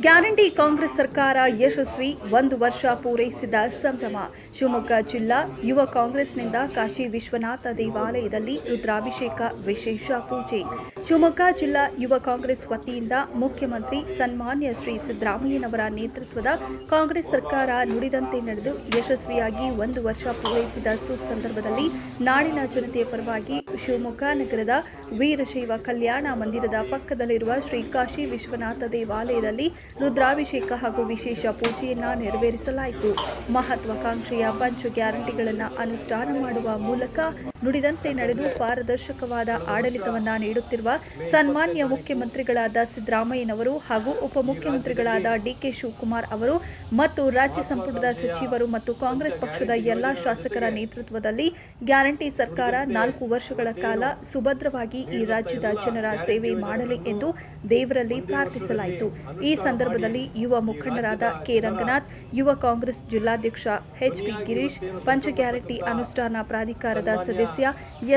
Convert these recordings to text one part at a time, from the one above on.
Guarantee Congress ಸರ್ಕಾರ ಯಶಸ್ವಿ 1 ವರ್ಷ ಪೂರೈಸಿದ ಸಂಭ್ರಮ. ಶಿವಮೊಗ್ಗ ಜಿಲ್ಲಾ ಯುವ ಕಾಂಗ್ರೆಸ್ನಿಂದ ಕಾಶಿ ವಿಶ್ವನಾಥ ದೇವಾಲಯದಲ್ಲಿ ರುದ್ರಾಭಿಷೇಕ ವಿಶೇಷ ಪೂಜೆ. ಶಿವಮೊಗ್ಗ ಜಿಲ್ಲಾ ಯುವ ಕಾಂಗ್ರೆಸ್ ವತಿಯಿಂದ ಮುಖ್ಯಮಂತ್ರಿ ಸನ್ಮಾನ್ಯ ಶ್ರೀ ಸಿದ್ದರಾಮಯ್ಯನವರ ನೇತೃತ್ವದ ಕಾಂಗ್ರೆಸ್ ಸರ್ಕಾರ ನುಡಿದಂತೆ ನಡೆದು ಯಶಸ್ವಿಯಾಗಿ 1 ವರ್ಷ ಪೂರೈಸಿದ ಸುಸಂದರ್ಭದಲ್ಲಿ ನಾಡಿನ ಜನತೆಯ ಪರವಾಗಿ ಶಿವಮೊಗ್ಗ ನಗರದ ವೀರಶೈವ ಕಲ್ಯಾಣ ಮಂದಿರದ ಪಕ್ಕದಲ್ಲಿರುವ ಶ್ರೀ ಕಾಶಿ ವಿಶ್ವನಾಥ ದೇವಾಲಯದಲ್ಲಿ ರುದ್ರಾಭಿಷೇಕ ಹಾಗೂ ವಿಶೇಷ ಪೂಜೆಯನ್ನು ನೆರವೇರಿಸಲಾಯಿತು. ಮಹತ್ವಾಕಾಂಕ್ಷೆಯ ಪಂಚ ಗ್ಯಾರಂಟಿಗಳನ್ನು ಅನುಷ್ಠಾನ ಮಾಡುವ ಮೂಲಕ ನುಡಿದಂತೆ ನಡೆದು ಪಾರದರ್ಶಕವಾದ ಆಡಳಿತವನ್ನು ನೀಡುತ್ತಿರುವ ಸನ್ಮಾನ್ಯ ಮುಖ್ಯಮಂತ್ರಿಗಳಾದ ಸಿದ್ದರಾಮಯ್ಯನವರು ಹಾಗೂ ಉಪಮುಖ್ಯಮಂತ್ರಿಗಳಾದ ಡಿಕೆ ಶಿವಕುಮಾರ್ ಅವರು ಮತ್ತು ರಾಜ್ಯ ಸಂಪುಟದ ಸಚಿವರು ಮತ್ತು ಕಾಂಗ್ರೆಸ್ ಪಕ್ಷದ ಎಲ್ಲಾ ಶಾಸಕರ ನೇತೃತ್ವದಲ್ಲಿ ಗ್ಯಾರಂಟಿ ಸರ್ಕಾರ 4 ವರ್ಷಗಳ ಕಾಲ ಸುಭದ್ರವಾಗಿ ಈ ರಾಜ್ಯದ ಜನರ ಸೇವೆ ಮಾಡಲಿ ಎಂದು ದೇವರಲ್ಲಿ ಪ್ರಾರ್ಥಿಸಲಾಯಿತು. ಈ ಸಂದರ್ಭದಲ್ಲಿ ಯುವ ಮುಖಂಡರಾದ ಕೆ ರಂಗನಾಥ್, ಯುವ ಕಾಂಗ್ರೆಸ್ ಜಿಲ್ಲಾಧ್ಯಕ್ಷ ಎಚ್.ಪಿ. ಗಿರೀಶ್, ಪಂಚ ಗ್ಯಾರಂಟಿ ಅನುಷ್ಠಾನ ಪ್ರಾಧಿಕಾರದ ಸದಸ್ಯ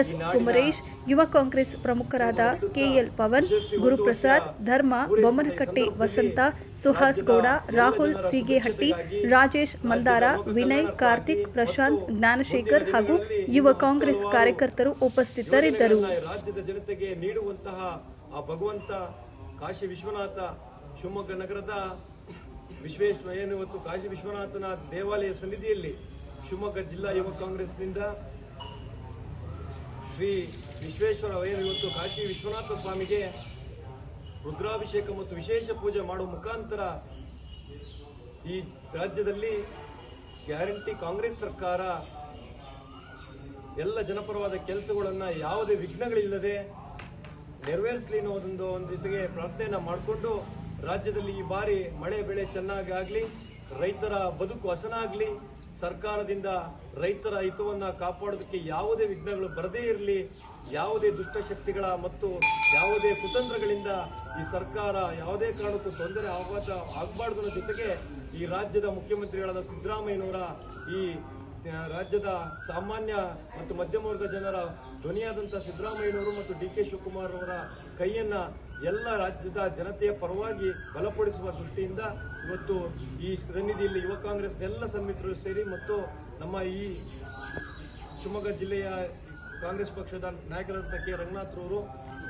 ಎಸ್. ಕುಮರೇಶ್, ಯುವ ಕಾಂಗ್ರೆಸ್ ಪ್ರಮುಖರಾದ ಕೆಎಲ್ ಪವನ್, ಗುರುಪ್ರಸಾದ್, ಧರ್ಮ ಬೊಮ್ಮನಕಟ್ಟೆ, ವಸಂತ, ಸುಹಾಸ್ ಗೌಡ, ರಾಹುಲ್ ಸೀಗೇಹಟ್ಟಿ, ರಾಜೇಶ್ ಮಂದಾರ, ವಿನಯ್, ಕಾರ್ತಿಕ್, ಪ್ರಶಾಂತ್, ಜ್ಞಾನಶೇಖರ್ ಹಾಗೂ ಯುವ ಕಾಂಗ್ರೆಸ್ ಕಾರ್ಯಕರ್ತರು ಉಪಸ್ಥಿತರಿದ್ದರು. ರಾಜ್ಯದ ಜನತೆಗೆ ನೀಡುವಂತಹ ಆ ಭಗವಂತ ಕಾಶಿ ವಿಶ್ವನಾಥ ಶಿವಮೊಗ್ಗ ನಗರದ ಇವತ್ತು ಕಾಶಿ ವಿಶ್ವನಾಥನ ದೇವಾಲಯ ಸನ್ನಿಧಿಯಲ್ಲಿ ಶಿವಮೊಗ್ಗ ಜಿಲ್ಲಾ ಯುವ ಕಾಂಗ್ರೆಸ್ನಿಂದ ಶ್ರೀ ವಿಶ್ವೇಶ್ವರ ಇವತ್ತು ಕಾಶಿ ವಿಶ್ವನಾಥ ಸ್ವಾಮಿಗೆ ರುದ್ರಾಭಿಷೇಕ ಮತ್ತು ವಿಶೇಷ ಪೂಜೆ ಮಾಡುವ ಮುಖಾಂತರ ಈ ರಾಜ್ಯದಲ್ಲಿ ಗ್ಯಾರಂಟಿ ಕಾಂಗ್ರೆಸ್ ಸರ್ಕಾರ ಎಲ್ಲ ಜನಪರವಾದ ಕೆಲಸಗಳನ್ನು ಯಾವುದೇ ವಿಘ್ನಗಳಿಲ್ಲದೆ ನೆರವೇರಿಸಲಿ ಅನ್ನೋ ಒಂದು ಜೊತೆಗೆ ಪ್ರಾರ್ಥನೆಯನ್ನು ಮಾಡಿಕೊಂಡು ರಾಜ್ಯದಲ್ಲಿ ಈ ಬಾರಿ ಮಳೆ ಬೆಳೆ ಚೆನ್ನಾಗಿ ಆಗಲಿ, ರೈತರ ಬದುಕು ಹಸನಾಗಲಿ, ಸರ್ಕಾರದಿಂದ ರೈತರ ಹಿತವನ್ನು ಕಾಪಾಡೋದಕ್ಕೆ ಯಾವುದೇ ವಿಘ್ನಗಳು ಬರದೇ ಇರಲಿ, ಯಾವುದೇ ದುಷ್ಟಶಕ್ತಿಗಳ ಮತ್ತು ಯಾವುದೇ ಕುತಂತ್ರಗಳಿಂದ ಈ ಸರ್ಕಾರ ಯಾವುದೇ ಕಾರಣಕ್ಕೂ ತೊಂದರೆ ಆಗಬಾರ್ದು ಅನ್ನೋ ಜೊತೆಗೆ ಈ ರಾಜ್ಯದ ಮುಖ್ಯಮಂತ್ರಿಗಳಾದ ಸಿದ್ದರಾಮಯ್ಯನವರ ಈ ರಾಜ್ಯದ ಸಾಮಾನ್ಯ ಮತ್ತು ಮಧ್ಯಮ ವರ್ಗ ಜನರ ಧ್ವನಿಯಾದಂಥ ಸಿದ್ದರಾಮಯ್ಯನವರು ಮತ್ತು ಡಿ.ಕೆ. ಶಿವಕುಮಾರ್ ಅವರ ಕೈಯನ್ನು ಎಲ್ಲ ರಾಜ್ಯದ ಜನತೆಯ ಪರವಾಗಿ ಬಲಪಡಿಸುವ ದೃಷ್ಟಿಯಿಂದ ಇವತ್ತು ಈ ಸನ್ನಿಧಿಯಲ್ಲಿ ಯುವ ಕಾಂಗ್ರೆಸ್ ಎಲ್ಲ ಸನ್ಮಿತ್ರರು ಸೇರಿ ಮತ್ತು ನಮ್ಮ ಈ ಶಿವಮೊಗ್ಗ ಜಿಲ್ಲೆಯ ಕಾಂಗ್ರೆಸ್ ಪಕ್ಷದ ನಾಯಕರಾದಂಥ ಕೆ ರಂಗನಾಥ್ರವರು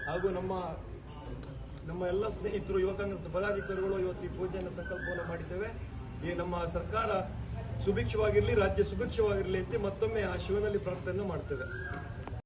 ಹಾಗೂ ನಮ್ಮ ಎಲ್ಲ ಸ್ನೇಹಿತರು ಯುವ ಕಾಂಗ್ರೆಸ್ ಪದಾಧಿಕಾರಿಗಳು ಇವತ್ತು ಈ ಪೂಜೆಯನ್ನು ಸಂಕಲ್ಪವನ್ನು ಮಾಡಿದ್ದೇವೆ. ಈ ನಮ್ಮ ಸರ್ಕಾರ ಸುಭಿಕ್ಷವಾಗಿರಲಿ, ರಾಜ್ಯ ಸುಭಿಕ್ಷವಾಗಿರಲಿ ಅಂತ ಮತ್ತೊಮ್ಮೆ ಆ ಶಿವನಲ್ಲಿ ಪ್ರಾರ್ಥನೆ ಮಾಡ್ತೇವೆ.